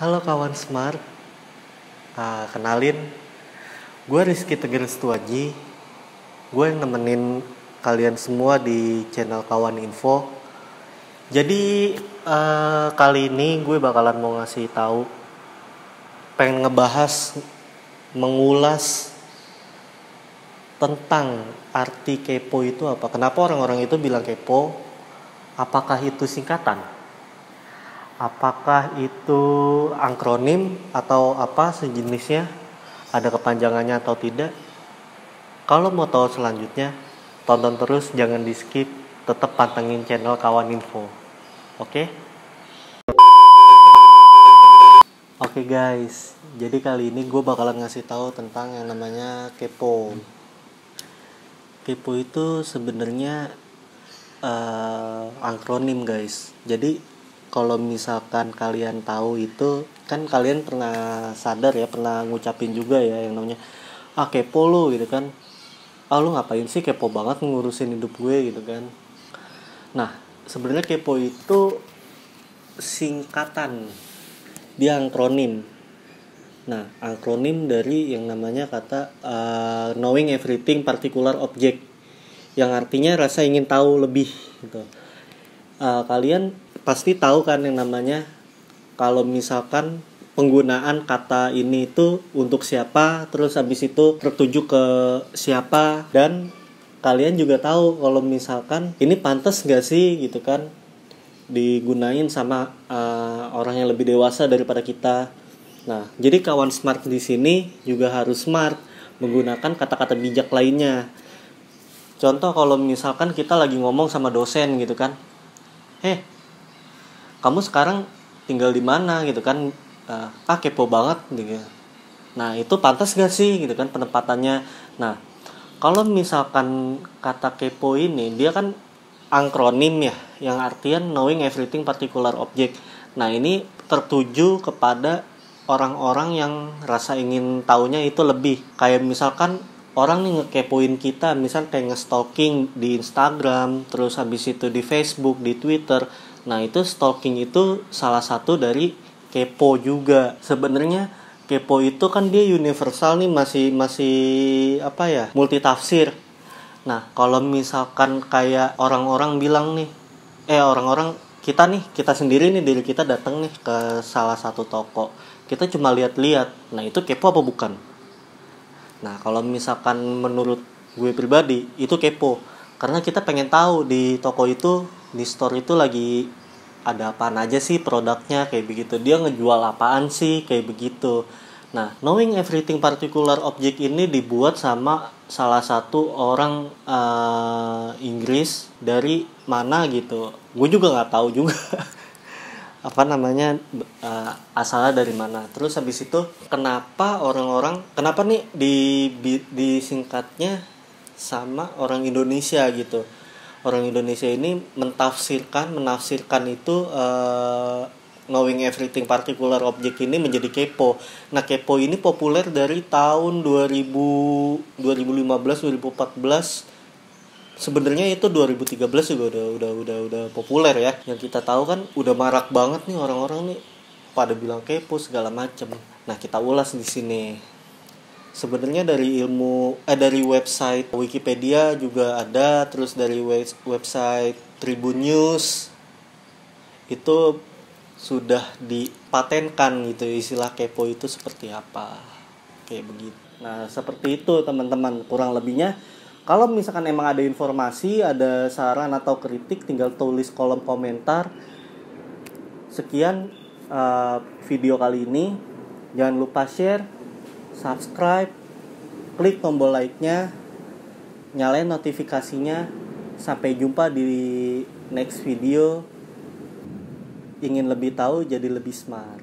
Halo kawan Smart. Kenalin, gue Rizky Tegar Setuaji. Gue yang nemenin kalian semua di channel Kawan Info. Jadi kali ini gue bakalan mau ngasih tahu, pengen ngebahas, mengulas tentang arti kepo itu apa. Kenapa orang-orang itu bilang kepo? Apakah itu singkatan? Apakah itu akronim atau apa sejenisnya? Ada kepanjangannya atau tidak? Kalau mau tahu selanjutnya, tonton terus, jangan di skip. Tetap pantengin channel Kawan Info. Oke? Oke guys, jadi kali ini gue bakalan ngasih tahu tentang yang namanya kepo. Kepo itu sebenarnya akronim guys. Jadi kalau misalkan kalian tahu itu, kan kalian pernah sadar ya, pernah ngucapin juga ya yang namanya kepo lu gitu kan. Lu ngapain sih kepo banget ngurusin hidup gue gitu kan. Nah, sebenarnya kepo itu singkatan, dia akronim. Nah, akronim dari yang namanya kata knowing everything particular object, yang artinya rasa ingin tahu lebih gitu. Kalian pasti tahu kan yang namanya kalau misalkan penggunaan kata ini itu untuk siapa, terus habis itu tertuju ke siapa, dan kalian juga tahu kalau misalkan ini pantas gak sih gitu kan digunain sama orang yang lebih dewasa daripada kita. Nah, jadi kawan smart di sini juga harus smart menggunakan kata-kata bijak lainnya. Contoh kalau misalkan kita lagi ngomong sama dosen gitu kan, kamu sekarang tinggal di mana gitu kan, kepo banget gitu. Nah, itu pantas gak sih gitu kan penempatannya. Nah, kalau misalkan kata kepo ini dia kan akronim ya, yang artian knowing everything particular object. Nah, ini tertuju kepada orang-orang yang rasa ingin taunya itu lebih. Kayak misalkan orang nih ngekepoin kita, misal kayak nge-stalking di Instagram, terus habis itu di Facebook, di Twitter. Nah, itu stalking itu salah satu dari kepo juga. Sebenarnya kepo itu kan dia universal nih, masih apa ya? Multitafsir. Nah, kalau misalkan kayak orang-orang bilang nih, orang-orang kita sendiri nih, diri kita datang nih ke salah satu toko. Kita cuma lihat-lihat. Nah, itu kepo apa bukan? Nah, kalau misalkan menurut gue pribadi, itu kepo. Karena kita pengen tahu di toko itu, di store itu lagi ada apaan aja sih produknya, kayak begitu. Dia ngejual apaan sih, kayak begitu. Nah, knowing everything particular object ini dibuat sama salah satu orang Inggris dari mana gitu. Gue juga nggak tahu juga apa namanya, asalnya dari mana. Terus habis itu kenapa nih disingkatnya sama orang Indonesia gitu. Orang Indonesia ini menafsirkan itu knowing everything particular object ini menjadi kepo. Nah, kepo ini populer dari tahun 2015 2014. Sebenarnya itu 2013 juga udah populer ya. Yang kita tahu kan udah marak banget nih orang-orang nih pada bilang kepo segala macem. Nah, kita ulas di sini. Sebenarnya dari website Wikipedia juga ada, terus dari website Tribun News itu sudah dipatenkan gitu istilah kepo itu seperti apa, kayak begitu. Nah, seperti itu teman-teman, kurang lebihnya. Kalau misalkan emang ada informasi, ada saran atau kritik, tinggal tulis kolom komentar. Sekian video kali ini. Jangan lupa share, subscribe, klik tombol like-nya, nyalain notifikasinya. Sampai jumpa di next video. Ingin lebih tahu, jadi lebih smart.